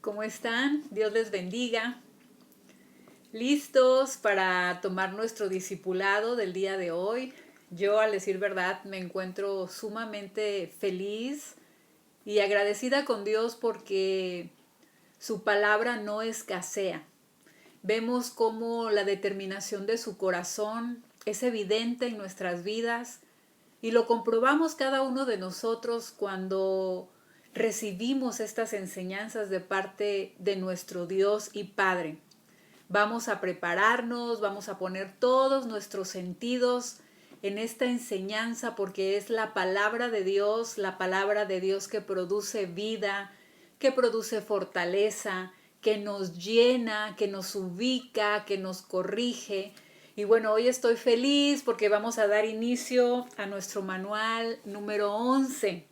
¿Cómo están? Dios les bendiga. ¿Listos para tomar nuestro discipulado del día de hoy? Yo, al decir verdad, me encuentro sumamente feliz y agradecida con Dios porque su palabra no escasea. Vemos cómo la determinación de su corazón es evidente en nuestras vidas y lo comprobamos cada uno de nosotros cuando recibimos estas enseñanzas de parte de nuestro Dios y Padre. Vamos a prepararnos, vamos a poner todos nuestros sentidos en esta enseñanza porque es la palabra de Dios que produce vida, que produce fortaleza, que nos llena, que nos ubica, que nos corrige. Y bueno, hoy estoy feliz porque vamos a dar inicio a nuestro manual número 11.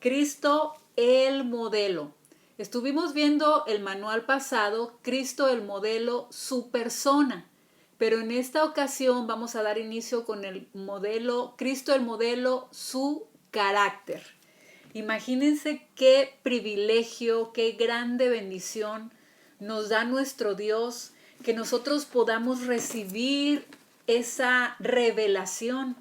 Cristo el modelo. Estuvimos viendo el manual pasado, Cristo el modelo, su persona. Pero en esta ocasión vamos a dar inicio con el modelo, Cristo el modelo, su carácter. Imagínense qué privilegio, qué grande bendición nos da nuestro Dios que nosotros podamos recibir esa revelación,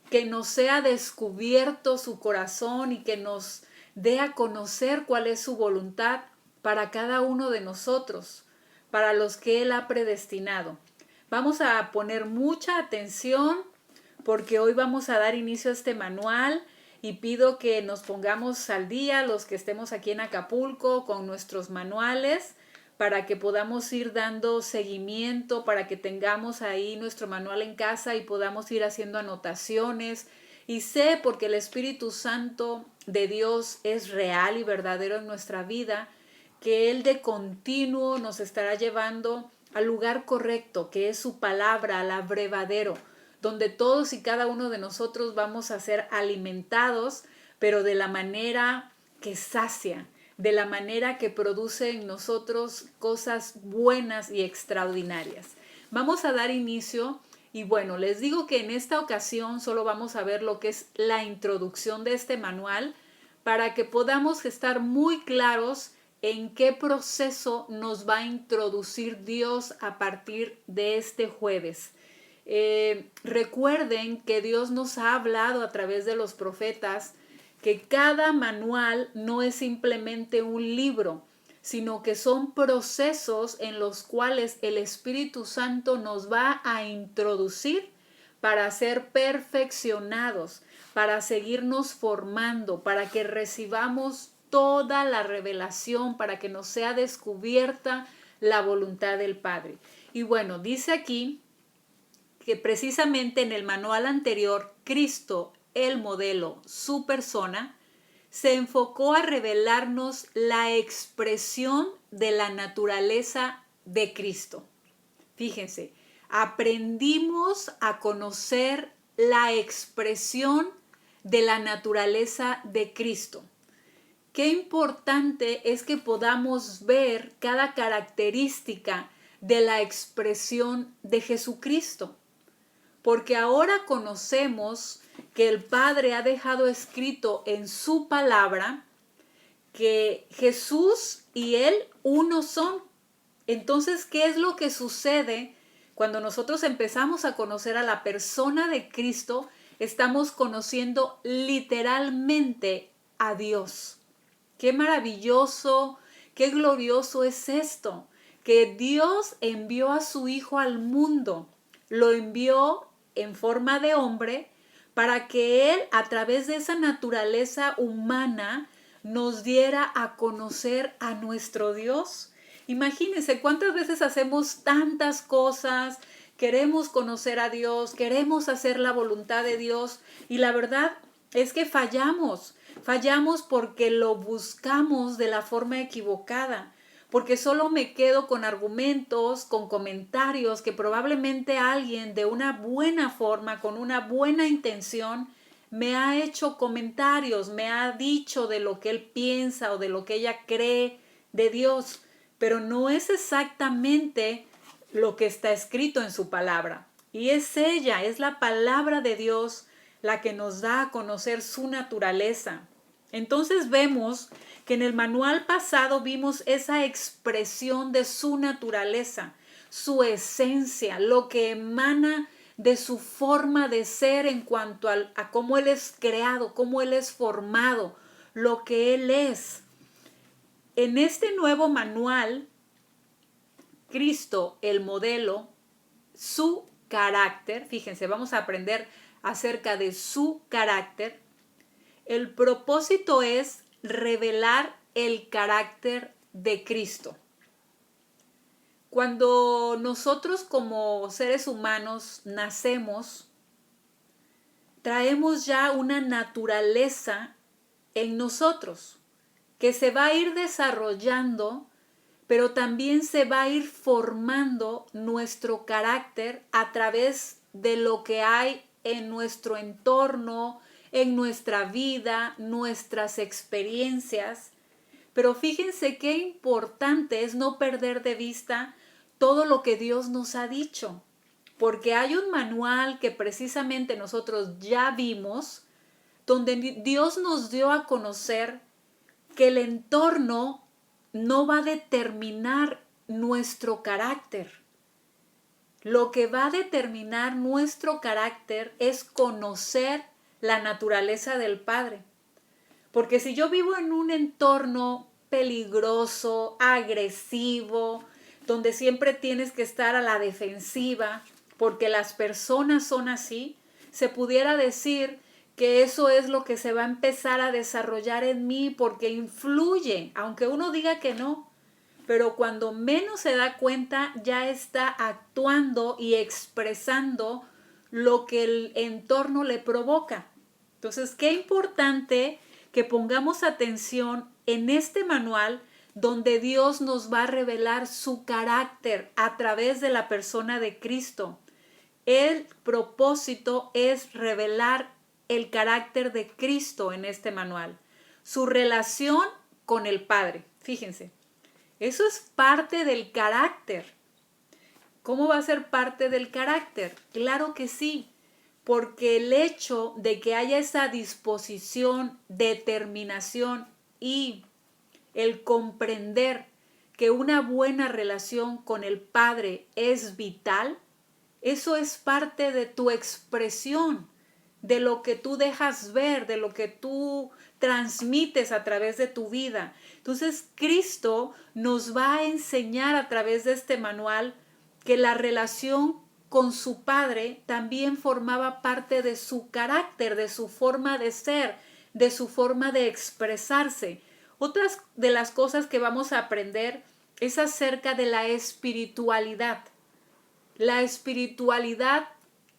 que nos sea descubierto su corazón y que nos dé a conocer cuál es su voluntad para cada uno de nosotros, para los que Él ha predestinado. Vamos a poner mucha atención porque hoy vamos a dar inicio a este manual y pido que nos pongamos al día los que estemos aquí en Acapulco con nuestros manuales para que podamos ir dando seguimiento, para que tengamos ahí nuestro manual en casa y podamos ir haciendo anotaciones. Y sé, porque el Espíritu Santo de Dios es real y verdadero en nuestra vida, que Él de continuo nos estará llevando al lugar correcto, que es su palabra, al abrevadero, donde todos y cada uno de nosotros vamos a ser alimentados, pero de la manera que sacia, de la manera que produce en nosotros cosas buenas y extraordinarias. Vamos a dar inicio y bueno, les digo que en esta ocasión solo vamos a ver lo que es la introducción de este manual para que podamos estar muy claros en qué proceso nos va a introducir Dios a partir de este jueves. Recuerden que Dios nos ha hablado a través de los profetas que cada manual no es simplemente un libro, sino que son procesos en los cuales el Espíritu Santo nos va a introducir para ser perfeccionados, para seguirnos formando, para que recibamos toda la revelación, para que nos sea descubierta la voluntad del Padre. Y bueno, dice aquí que precisamente en el manual anterior, Cristo, el modelo, su persona, se enfocó a revelarnos la expresión de la naturaleza de Cristo. Fíjense, aprendimos a conocer la expresión de la naturaleza de Cristo. Qué importante es que podamos ver cada característica de la expresión de Jesucristo, porque ahora conocemos que el Padre ha dejado escrito en su palabra que Jesús y Él uno son. Entonces, ¿qué es lo que sucede cuando nosotros empezamos a conocer a la persona de Cristo? Estamos conociendo literalmente a Dios. Qué maravilloso, qué glorioso es esto, que Dios envió a su Hijo al mundo, lo envió en forma de hombre para que Él, a través de esa naturaleza humana, nos diera a conocer a nuestro Dios. Imagínense cuántas veces hacemos tantas cosas, queremos conocer a Dios, queremos hacer la voluntad de Dios y la verdad es que fallamos. Fallamos porque lo buscamos de la forma equivocada, porque solo me quedo con argumentos, con comentarios que probablemente alguien de una buena forma, con una buena intención, me ha hecho comentarios, me ha dicho de lo que él piensa o de lo que ella cree de Dios, pero no es exactamente lo que está escrito en su palabra. Y es ella, es la palabra de Dios la que nos da a conocer su naturaleza. Entonces vemos que en el manual pasado vimos esa expresión de su naturaleza, su esencia, lo que emana de su forma de ser en cuanto a cómo Él es creado, cómo Él es formado, lo que Él es. En este nuevo manual, Cristo, el modelo, su carácter, fíjense, vamos a aprender acerca de su carácter. El propósito es revelar el carácter de Cristo. Cuando nosotros como seres humanos nacemos, traemos ya una naturaleza en nosotros que se va a ir desarrollando, pero también se va a ir formando nuestro carácter a través de lo que hay en nuestro entorno, en nuestra vida, nuestras experiencias. Pero fíjense qué importante es no perder de vista todo lo que Dios nos ha dicho, porque hay un manual que precisamente nosotros ya vimos, donde Dios nos dio a conocer que el entorno no va a determinar nuestro carácter. Lo que va a determinar nuestro carácter es conocer la naturaleza del Padre. Porque si yo vivo en un entorno peligroso, agresivo, donde siempre tienes que estar a la defensiva, porque las personas son así, se pudiera decir que eso es lo que se va a empezar a desarrollar en mí porque influye, aunque uno diga que no, pero cuando menos se da cuenta ya está actuando y expresando lo que el entorno le provoca. Entonces, qué importante que pongamos atención en este manual donde Dios nos va a revelar su carácter a través de la persona de Cristo. El propósito es revelar el carácter de Cristo en este manual, su relación con el Padre. Fíjense, eso es parte del carácter. ¿Cómo va a ser parte del carácter? Claro que sí, porque el hecho de que haya esa disposición, determinación y el comprender que una buena relación con el Padre es vital, eso es parte de tu expresión, de lo que tú dejas ver, de lo que tú transmites a través de tu vida. Entonces, Cristo nos va a enseñar a través de este manual que la relación con su Padre también formaba parte de su carácter, de su forma de ser, de su forma de expresarse. Otras de las cosas que vamos a aprender es acerca de la espiritualidad. La espiritualidad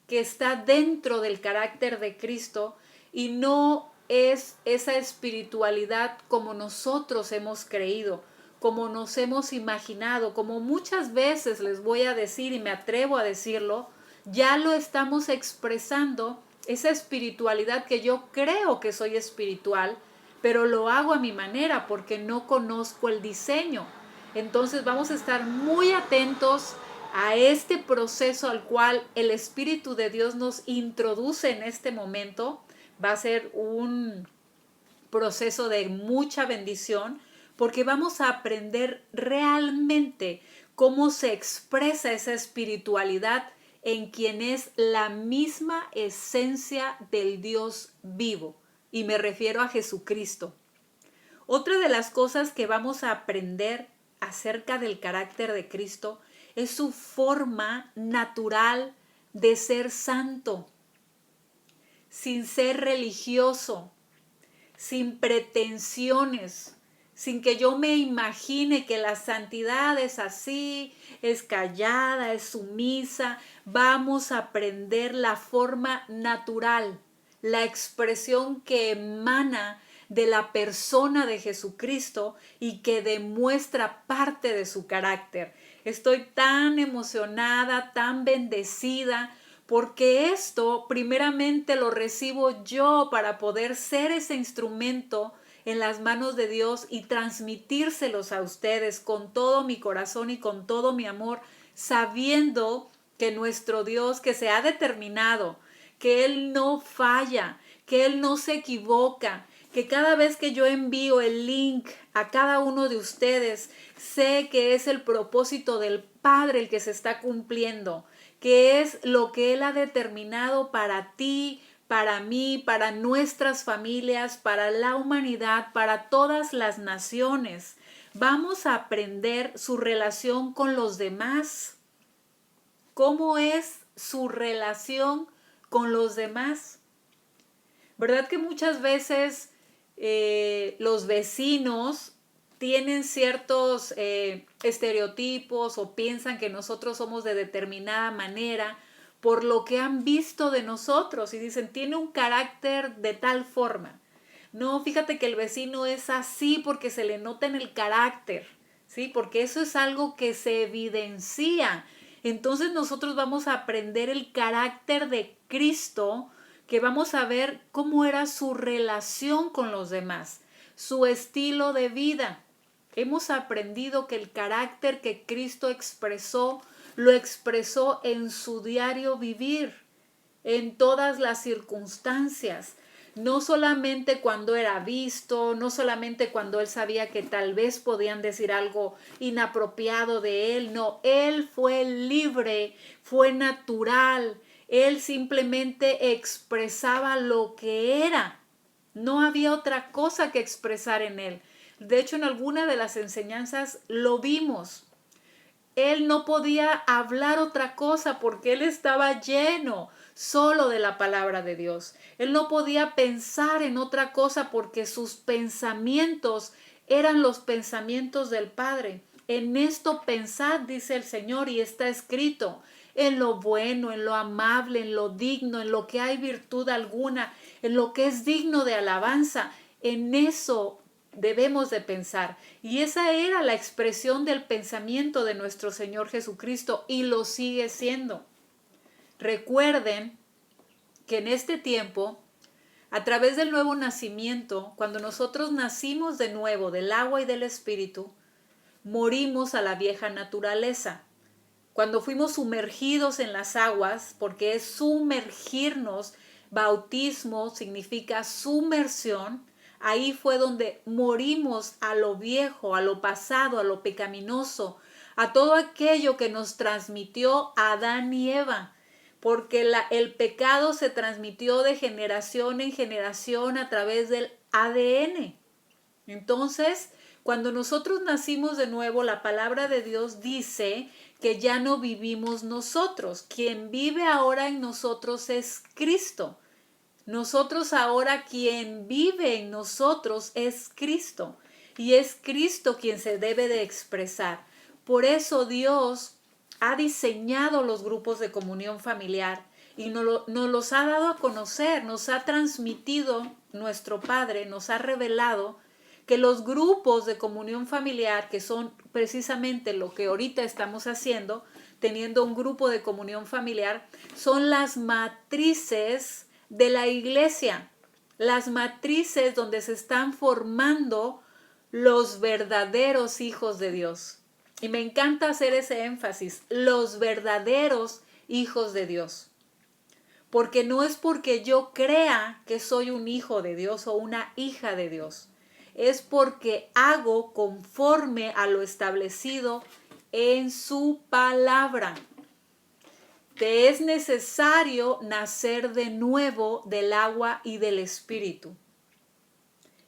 que está dentro del carácter de Cristo y no es esa espiritualidad como nosotros hemos creído, como nos hemos imaginado, como muchas veces les voy a decir y me atrevo a decirlo, ya lo estamos expresando, esa espiritualidad que yo creo que soy espiritual, pero lo hago a mi manera porque no conozco el diseño. Entonces vamos a estar muy atentos a este proceso al cual el Espíritu de Dios nos introduce en este momento. Va a ser un proceso de mucha bendición porque vamos a aprender realmente cómo se expresa esa espiritualidad en quien es la misma esencia del Dios vivo. Y me refiero a Jesucristo. Otra de las cosas que vamos a aprender acerca del carácter de Cristo es su forma natural de ser santo, sin ser religioso, sin pretensiones, sin que yo me imagine que la santidad es así, es callada, es sumisa. Vamos a aprender la forma natural, la expresión que emana de la persona de Jesucristo y que demuestra parte de su carácter. Estoy tan emocionada, tan bendecida, porque esto primeramente lo recibo yo para poder ser ese instrumento en las manos de Dios y transmitírselos a ustedes con todo mi corazón y con todo mi amor, sabiendo que nuestro Dios, que se ha determinado, que Él no falla, que Él no se equivoca, que cada vez que yo envío el link a cada uno de ustedes, sé que es el propósito del Padre el que se está cumpliendo, que es lo que Él ha determinado para ti, para mí, para nuestras familias, para la humanidad, para todas las naciones. Vamos a aprender su relación con los demás. ¿Cómo es su relación con los demás? ¿Verdad que muchas veces los vecinos tienen ciertos estereotipos o piensan que nosotros somos de determinada manera por lo que han visto de nosotros y dicen, tiene un carácter de tal forma? No, fíjate que el vecino es así porque se le nota en el carácter, ¿sí? Porque eso es algo que se evidencia. Entonces nosotros vamos a aprender el carácter de Cristo, que vamos a ver cómo era su relación con los demás, su estilo de vida. Hemos aprendido que el carácter que Cristo expresó, lo expresó en su diario vivir, en todas las circunstancias. No solamente cuando era visto, no solamente cuando él sabía que tal vez podían decir algo inapropiado de él, no, él fue libre, fue natural, él simplemente expresaba lo que era. No había otra cosa que expresar en él. De hecho, en alguna de las enseñanzas lo vimos. Él no podía hablar otra cosa porque él estaba lleno solo de la palabra de Dios. Él no podía pensar en otra cosa porque sus pensamientos eran los pensamientos del Padre. En esto pensad, dice el Señor, y está escrito, en lo bueno, en lo amable, en lo digno, en lo que hay virtud alguna, en lo que es digno de alabanza. En eso debemos de pensar. Y esa era la expresión del pensamiento de nuestro Señor Jesucristo y lo sigue siendo. Recuerden que en este tiempo, a través del nuevo nacimiento, cuando nosotros nacimos de nuevo del agua y del Espíritu, morimos a la vieja naturaleza. Cuando fuimos sumergidos en las aguas, porque es sumergirnos, bautismo significa sumersión, ahí fue donde morimos a lo viejo, a lo pasado, a lo pecaminoso, a todo aquello que nos transmitió Adán y Eva, porque el pecado se transmitió de generación en generación a través del ADN. Entonces, cuando nosotros nacimos de nuevo, la palabra de Dios dice que ya no vivimos nosotros. Quien vive ahora en nosotros es Cristo. Nosotros ahora, quien vive en nosotros es Cristo. Y es Cristo quien se debe de expresar. Por eso Dios ha diseñado los grupos de comunión familiar y nos los ha dado a conocer, nos ha transmitido nuestro Padre, nos ha revelado que los grupos de comunión familiar, que son precisamente lo que ahorita estamos haciendo, teniendo un grupo de comunión familiar, son las matrices de la iglesia, las matrices donde se están formando los verdaderos hijos de Dios. Y me encanta hacer ese énfasis, los verdaderos hijos de Dios. Porque no es porque yo crea que soy un hijo de Dios o una hija de Dios. Es porque hago conforme a lo establecido en su palabra. Te es necesario nacer de nuevo del agua y del Espíritu.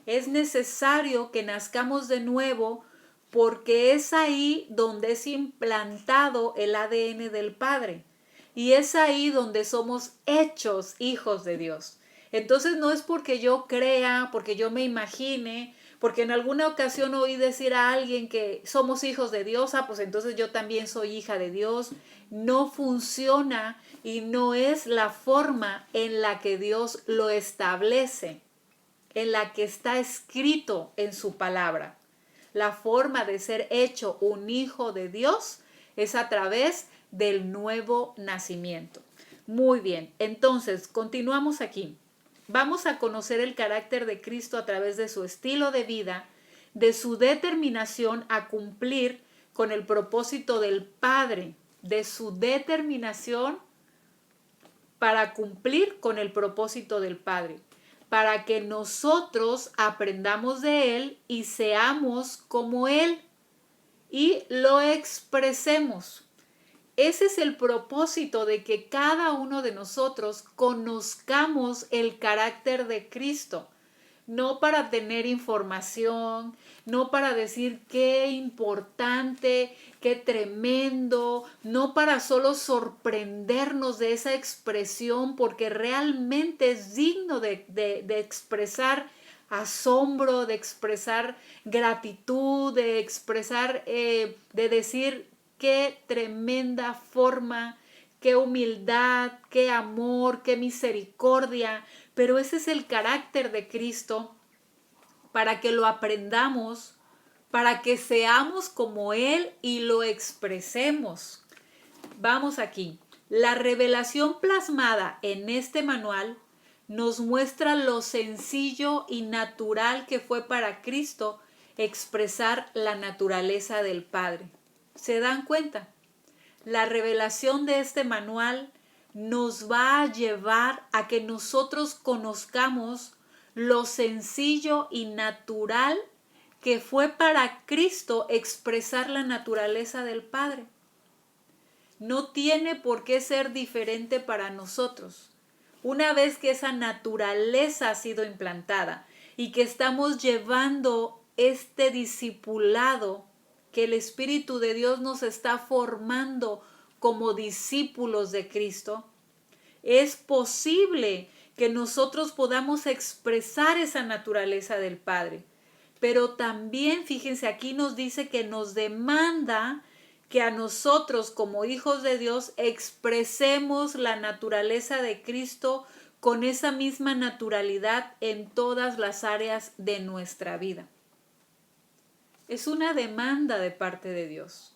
Es necesario que nazcamos de nuevo porque es ahí donde es implantado el ADN del Padre. Y es ahí donde somos hechos hijos de Dios. Entonces no es porque yo crea, porque yo me imagine, porque en alguna ocasión oí decir a alguien que somos hijos de Dios, pues entonces yo también soy hija de Dios. No funciona y no es la forma en la que Dios lo establece, en la que está escrito en su palabra. La forma de ser hecho un hijo de Dios es a través del nuevo nacimiento. Muy bien, entonces continuamos aquí. Vamos a conocer el carácter de Cristo a través de su estilo de vida, de su determinación a cumplir con el propósito del Padre, de su determinación para cumplir con el propósito del Padre, para que nosotros aprendamos de Él y seamos como Él y lo expresemos. Ese es el propósito de que cada uno de nosotros conozcamos el carácter de Cristo. No para tener información, no para decir qué importante, qué tremendo, no para solo sorprendernos de esa expresión, porque realmente es digno de expresar asombro, de expresar gratitud, de expresar, de decir qué tremenda forma, qué humildad, qué amor, qué misericordia. Pero ese es el carácter de Cristo, para que lo aprendamos, para que seamos como Él y lo expresemos. Vamos aquí. La revelación plasmada en este manual nos muestra lo sencillo y natural que fue para Cristo expresar la naturaleza del Padre. ¿Se dan cuenta? La revelación de este manual nos va a llevar a que nosotros conozcamos lo sencillo y natural que fue para Cristo expresar la naturaleza del Padre. No tiene por qué ser diferente para nosotros. Una vez que esa naturaleza ha sido implantada y que estamos llevando este discipulado, que el Espíritu de Dios nos está formando como discípulos de Cristo, es posible que nosotros podamos expresar esa naturaleza del Padre. Pero también, fíjense, aquí nos dice que nos demanda que a nosotros como hijos de Dios expresemos la naturaleza de Cristo con esa misma naturalidad en todas las áreas de nuestra vida. Es una demanda de parte de Dios.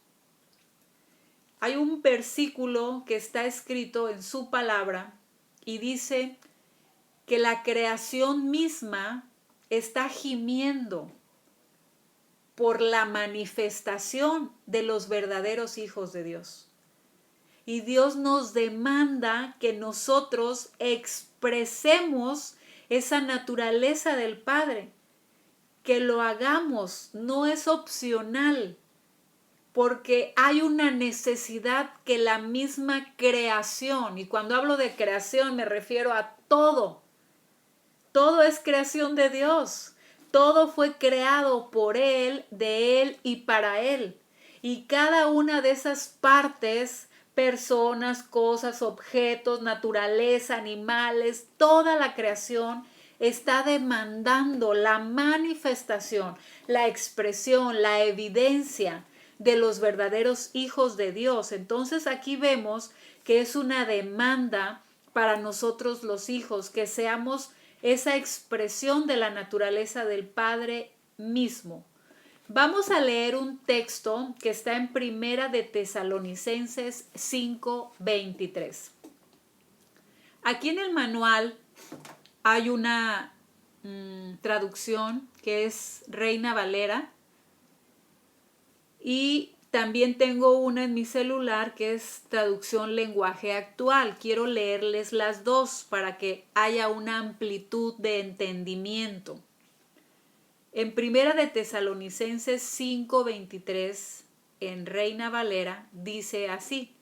Hay un versículo que está escrito en su palabra y dice que la creación misma está gimiendo por la manifestación de los verdaderos hijos de Dios. Y Dios nos demanda que nosotros expresemos esa naturaleza del Padre, que lo hagamos, no es opcional, porque hay una necesidad que la misma creación, y cuando hablo de creación me refiero a todo es creación de Dios. Todo fue creado por Él, de Él y para Él. Y cada una de esas partes, personas, cosas, objetos, naturaleza, animales, toda la creación está demandando la manifestación, la expresión, la evidencia de los verdaderos hijos de Dios. Entonces aquí vemos que es una demanda para nosotros los hijos, que seamos esa expresión de la naturaleza del Padre mismo. Vamos a leer un texto que está en Primera de Tesalonicenses 5:23. Aquí en el manual hay una traducción que es Reina Valera, y también tengo una en mi celular que es traducción lenguaje actual. Quiero leerles las dos para que haya una amplitud de entendimiento. En Primera de Tesalonicenses 5:23, en Reina Valera, dice así: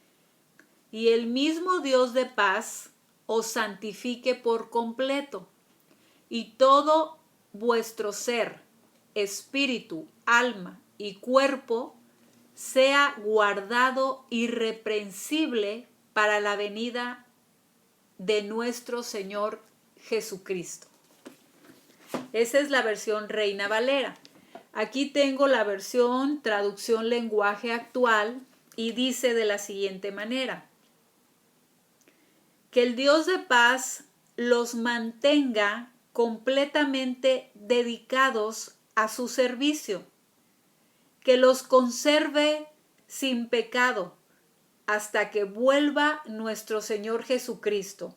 y el mismo Dios de paz os santifique por completo, y todo vuestro ser, espíritu, alma y cuerpo sea guardado irreprensible para la venida de nuestro Señor Jesucristo. Esa es la versión Reina Valera. Aquí tengo la versión traducción lenguaje actual y dice de la siguiente manera: que el Dios de paz los mantenga completamente dedicados a su servicio, que los conserve sin pecado hasta que vuelva nuestro Señor Jesucristo,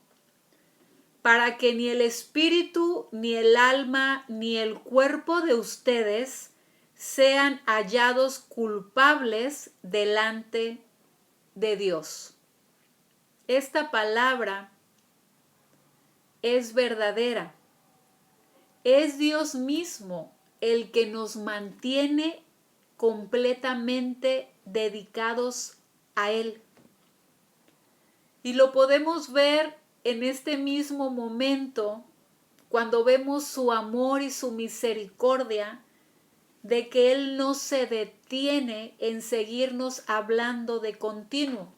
para que ni el espíritu, ni el alma, ni el cuerpo de ustedes sean hallados culpables delante de Dios. Esta palabra es verdadera. Es Dios mismo el que nos mantiene completamente dedicados a Él. Y lo podemos ver en este mismo momento cuando vemos su amor y su misericordia, de que Él no se detiene en seguirnos hablando de continuo,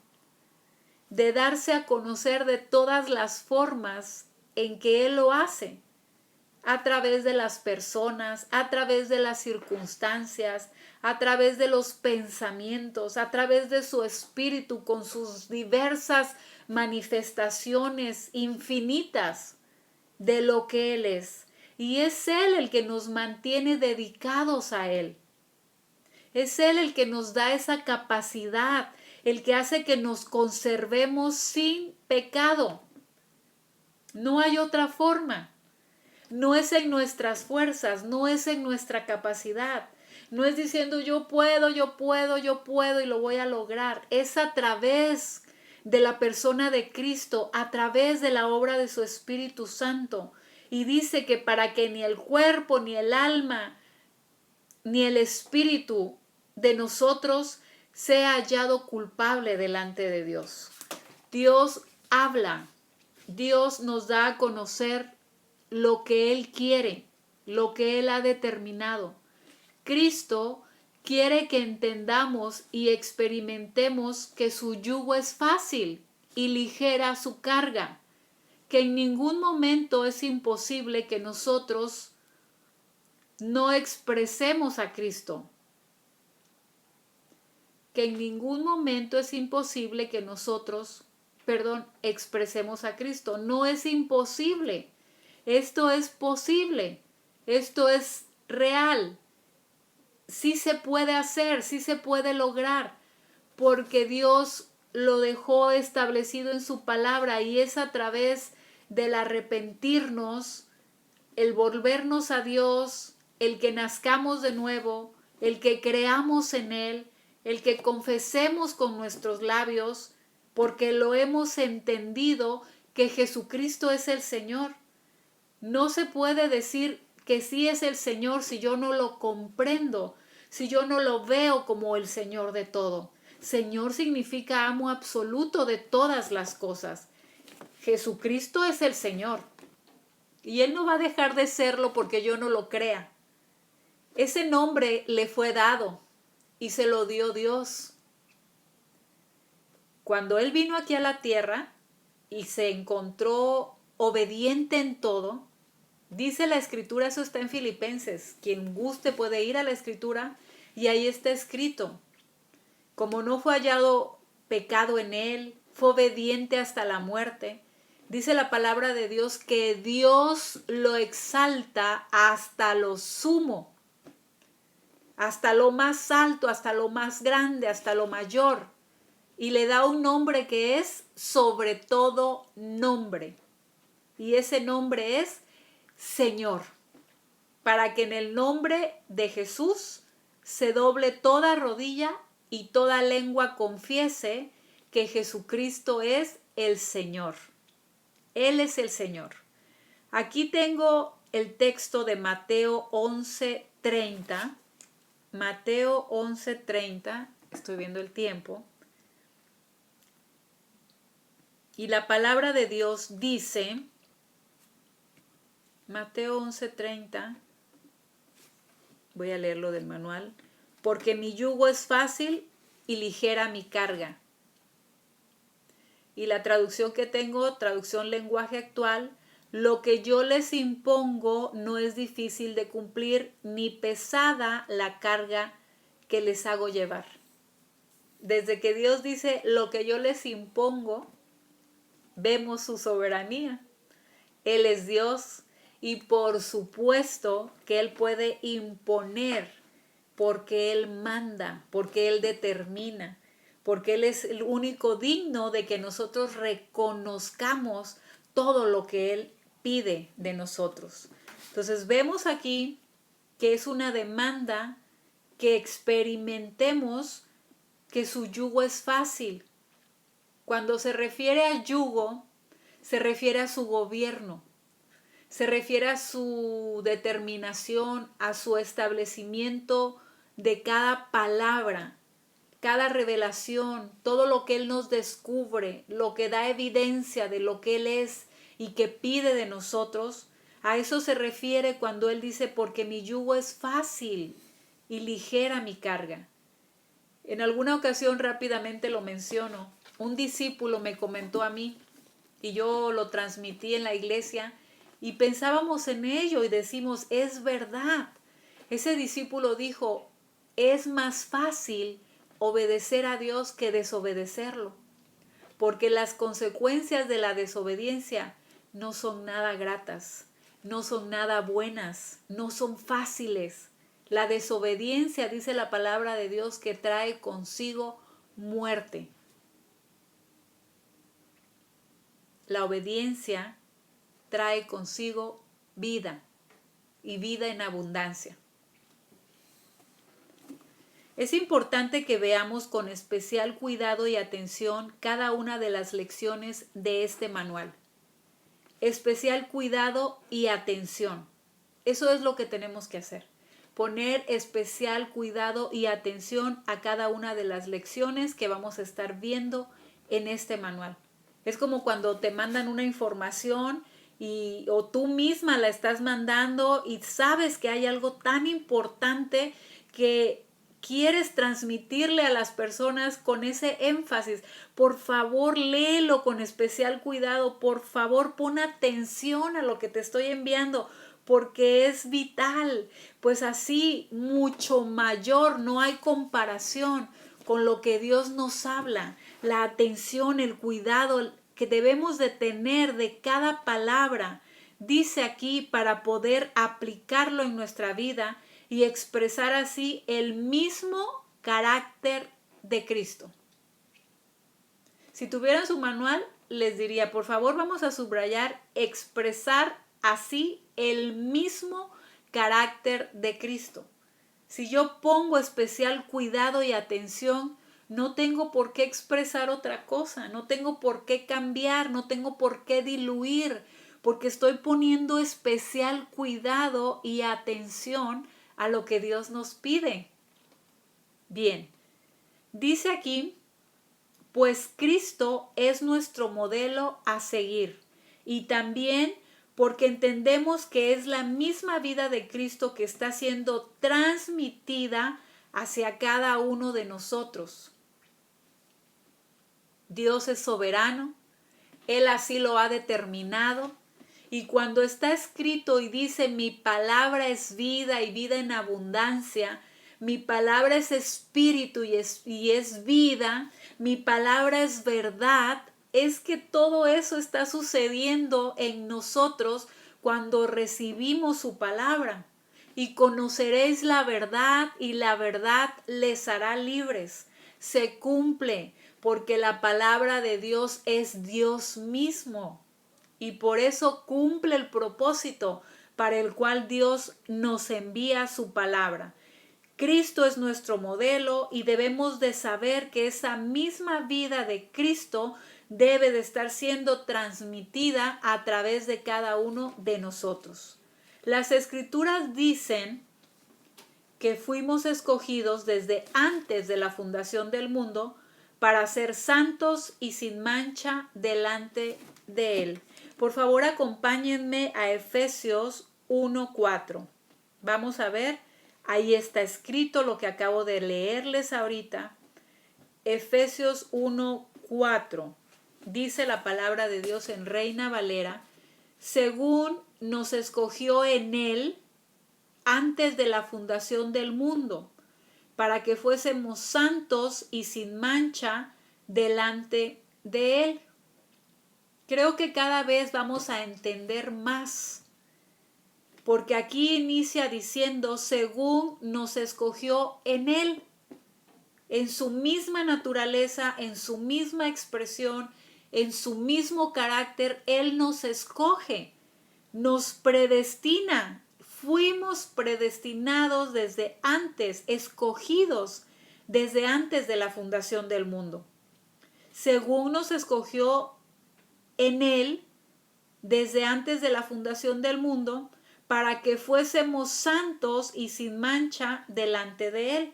de darse a conocer de todas las formas en que Él lo hace, a través de las personas, a través de las circunstancias, a través de los pensamientos, a través de su espíritu con sus diversas manifestaciones infinitas de lo que Él es. Y es Él el que nos mantiene dedicados a Él. Es Él el que nos da esa capacidad, el que hace que nos conservemos sin pecado. No hay otra forma. No es en nuestras fuerzas, no es en nuestra capacidad. No es diciendo yo puedo y lo voy a lograr. Es a través de la persona de Cristo, a través de la obra de su Espíritu Santo. Y dice que para que ni el cuerpo, ni el alma, ni el espíritu de nosotros sea hallado culpable delante de Dios. Dios habla, Dios nos da a conocer lo que Él quiere, lo que Él ha determinado. Cristo quiere que entendamos y experimentemos que su yugo es fácil y ligera su carga, que en ningún momento es imposible que nosotros no expresemos a Cristo, que en ningún momento es imposible que nosotros, expresemos a Cristo. No es imposible. Esto es posible. Esto es real. Sí se puede hacer, sí se puede lograr, porque Dios lo dejó establecido en su palabra y es a través del arrepentirnos, el volvernos a Dios, el que nazcamos de nuevo, el que creamos en Él, el que confesemos con nuestros labios, porque lo hemos entendido que Jesucristo es el Señor. No se puede decir que sí es el Señor si yo no lo comprendo, si yo no lo veo como el Señor de todo. Señor significa amo absoluto de todas las cosas. Jesucristo es el Señor. Y Él no va a dejar de serlo porque yo no lo crea. Ese nombre le fue dado y se lo dio Dios. Cuando Él vino aquí a la tierra y se encontró obediente en todo, dice la Escritura, eso está en Filipenses, quien guste puede ir a la Escritura y ahí está escrito, como no fue hallado pecado en Él, fue obediente hasta la muerte. Dice la palabra de Dios que Dios lo exalta hasta lo sumo, hasta lo más alto, hasta lo más grande, hasta lo mayor. Y le da un nombre que es sobre todo nombre. Y ese nombre es Señor. Para que en el nombre de Jesús se doble toda rodilla y toda lengua confiese que Jesucristo es el Señor. Él es el Señor. Aquí tengo el texto de Mateo 11:30. Mateo 11:30. Estoy viendo el tiempo. Y la palabra de Dios dice, Mateo 11:30, voy a leerlo del manual, porque mi yugo es fácil y ligera mi carga. Y la traducción que tengo, traducción lenguaje actual, lo que yo les impongo no es difícil de cumplir ni pesada la carga que les hago llevar. Desde que Dios dice lo que yo les impongo, vemos su soberanía. Él es Dios y por supuesto que Él puede imponer porque Él manda, porque Él determina, porque Él es el único digno de que nosotros reconozcamos todo lo que Él pide de nosotros. Entonces vemos aquí que es una demanda que experimentemos que su yugo es fácil. Cuando se refiere a yugo, se refiere a su gobierno. Se refiere a su determinación, a su establecimiento de cada palabra, cada revelación, todo lo que Él nos descubre, lo que da evidencia de lo que Él es y que pide de nosotros. A eso se refiere cuando Él dice, porque mi yugo es fácil y ligera mi carga. En alguna ocasión rápidamente lo menciono. Un discípulo me comentó a mí y yo lo transmití en la iglesia y pensábamos en ello y decimos, es verdad. Ese discípulo dijo, es más fácil obedecer a Dios que desobedecerlo, porque las consecuencias de la desobediencia no son nada gratas, no son nada buenas, no son fáciles. La desobediencia, dice la palabra de Dios, que trae consigo muerte. La obediencia trae consigo vida y vida en abundancia. Es importante que veamos con especial cuidado y atención cada una de las lecciones de este manual. Especial cuidado y atención. Eso es lo que tenemos que hacer. Poner especial cuidado y atención a cada una de las lecciones que vamos a estar viendo en este manual. Es como cuando te mandan una información o tú misma la estás mandando y sabes que hay algo tan importante que quieres transmitirle a las personas con ese énfasis. Por favor, léelo con especial cuidado. Por favor, pon atención a lo que te estoy enviando, porque es vital. Pues así, mucho mayor, no hay comparación con lo que Dios nos habla. La atención, el cuidado que debemos de tener de cada palabra. Dice aquí para poder aplicarlo en nuestra vida y expresar así el mismo carácter de Cristo. Si tuvieran su manual, les diría, por favor, vamos a subrayar, expresar así el mismo carácter de Cristo. Si yo pongo especial cuidado y atención, no tengo por qué expresar otra cosa, no tengo por qué cambiar, no tengo por qué diluir, porque estoy poniendo especial cuidado y atención a lo que Dios nos pide. Bien, dice aquí, pues Cristo es nuestro modelo a seguir y también porque entendemos que es la misma vida de Cristo que está siendo transmitida hacia cada uno de nosotros. Dios es soberano, Él así lo ha determinado. Y cuando está escrito y dice, mi palabra es vida y vida en abundancia, mi palabra es espíritu y es vida, mi palabra es verdad, es que todo eso está sucediendo en nosotros cuando recibimos su palabra. Y conoceréis la verdad y la verdad les hará libres. Se cumple porque la palabra de Dios es Dios mismo. Y por eso cumple el propósito para el cual Dios nos envía su palabra. Cristo es nuestro modelo y debemos de saber que esa misma vida de Cristo debe de estar siendo transmitida a través de cada uno de nosotros. Las Escrituras dicen que fuimos escogidos desde antes de la fundación del mundo para ser santos y sin mancha delante de Él. Por favor, acompáñenme a Efesios 1:4. Vamos a ver, ahí está escrito lo que acabo de leerles ahorita. Efesios 1:4. Dice la palabra de Dios en Reina Valera, según nos escogió en Él antes de la fundación del mundo, para que fuésemos santos y sin mancha delante de Él. Creo que cada vez vamos a entender más, porque aquí inicia diciendo, según nos escogió en Él, en su misma naturaleza, en su misma expresión, en su mismo carácter, Él nos escoge, nos predestina. Fuimos predestinados desde antes, escogidos desde antes de la fundación del mundo. Según nos escogió en Él desde antes de la fundación del mundo, para que fuésemos santos y sin mancha delante de Él.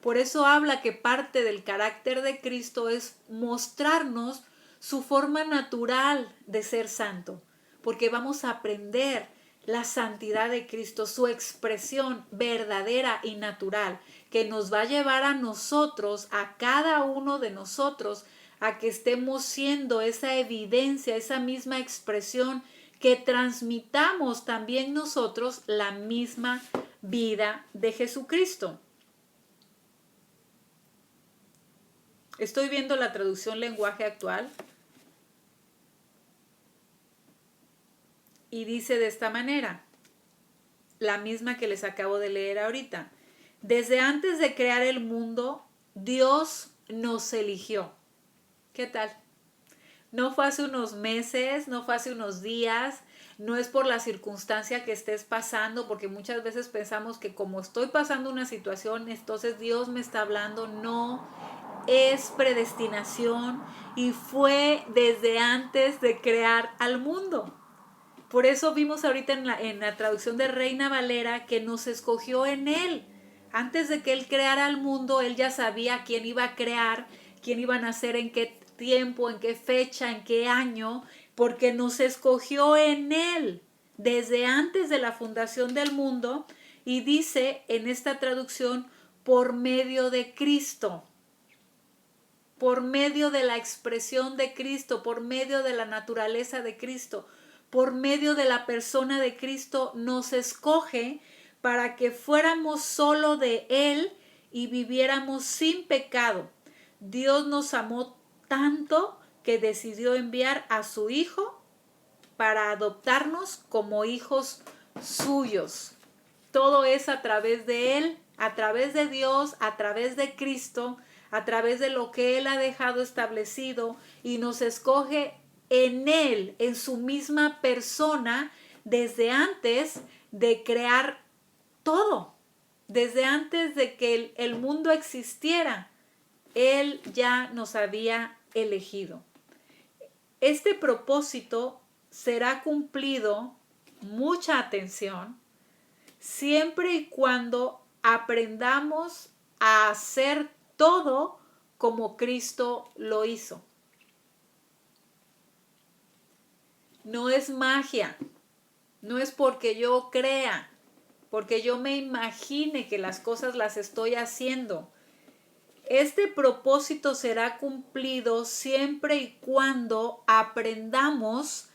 Por eso habla que parte del carácter de Cristo es mostrarnos su forma natural de ser santo, porque vamos a aprender la santidad de Cristo, su expresión verdadera y natural, que nos va a llevar a nosotros, a cada uno de nosotros, a que estemos siendo esa evidencia, esa misma expresión, que transmitamos también nosotros la misma vida de Jesucristo. Estoy viendo la traducción lenguaje actual y dice de esta manera, la misma que les acabo de leer ahorita. Desde antes de crear el mundo, Dios nos eligió. ¿Qué tal? No fue hace unos meses, no fue hace unos días, no es por la circunstancia que estés pasando, porque muchas veces pensamos que como estoy pasando una situación, entonces Dios me está hablando. No, es predestinación y fue desde antes de crear al mundo. Por eso vimos ahorita en la traducción de Reina Valera que nos escogió en Él. Antes de que Él creara el mundo, Él ya sabía quién iba a crear, quién iba a nacer, en qué tiempo, en qué fecha, en qué año, porque nos escogió en Él desde antes de la fundación del mundo, y dice en esta traducción, por medio de Cristo. Por medio de la expresión de Cristo, por medio de la naturaleza de Cristo, por medio de la persona de Cristo, nos escoge para que fuéramos solo de Él y viviéramos sin pecado. Dios nos amó tanto que decidió enviar a su Hijo para adoptarnos como hijos suyos. Todo es a través de Él, a través de Dios, a través de Cristo, a través de lo que Él ha dejado establecido, y nos escoge en Él, en su misma persona, desde antes de crear todo, desde antes de que el mundo existiera. Él ya nos había elegido. Este propósito será cumplido, mucha atención, siempre y cuando aprendamos a hacer todo como Cristo lo hizo. No es magia, no es porque yo crea, porque yo me imagine que las cosas las estoy haciendo. Este propósito será cumplido siempre y cuando aprendamos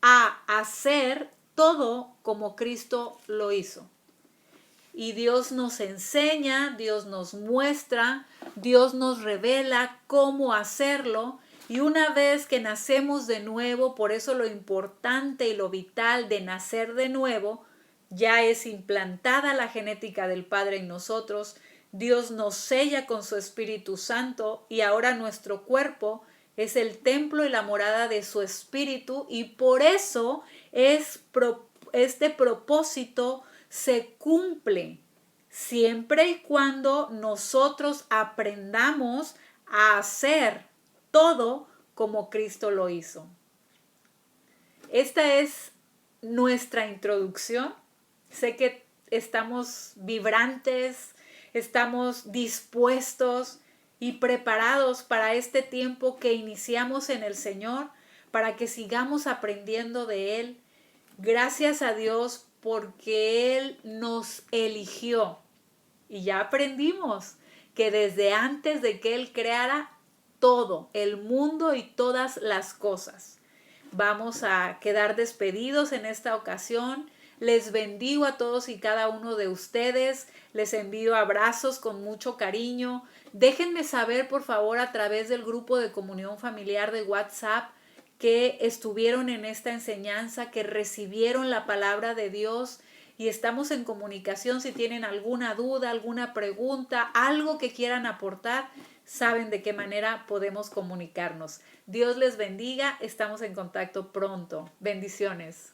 a hacer todo como Cristo lo hizo. Y Dios nos enseña, Dios nos muestra, Dios nos revela cómo hacerlo. Y una vez que nacemos de nuevo, por eso lo importante y lo vital de nacer de nuevo, ya es implantada la genética del Padre en nosotros. Dios nos sella con su Espíritu Santo y ahora nuestro cuerpo es el templo y la morada de su Espíritu, y por eso este propósito se cumple siempre y cuando nosotros aprendamos a hacer todo como Cristo lo hizo. Esta es nuestra introducción. Sé que estamos vibrantes, estamos dispuestos y preparados para este tiempo que iniciamos en el Señor, para que sigamos aprendiendo de Él. Gracias a Dios porque Él nos eligió. Y ya aprendimos que desde antes de que Él creara todo, el mundo y todas las cosas. Vamos a quedar despedidos en esta ocasión. Les bendigo a todos y cada uno de ustedes. Les envío abrazos con mucho cariño. Déjenme saber, por favor, a través del grupo de comunión familiar de WhatsApp, que estuvieron en esta enseñanza, que recibieron la palabra de Dios, y estamos en comunicación. Si tienen alguna duda, alguna pregunta, algo que quieran aportar, saben de qué manera podemos comunicarnos. Dios les bendiga. Estamos en contacto pronto. Bendiciones.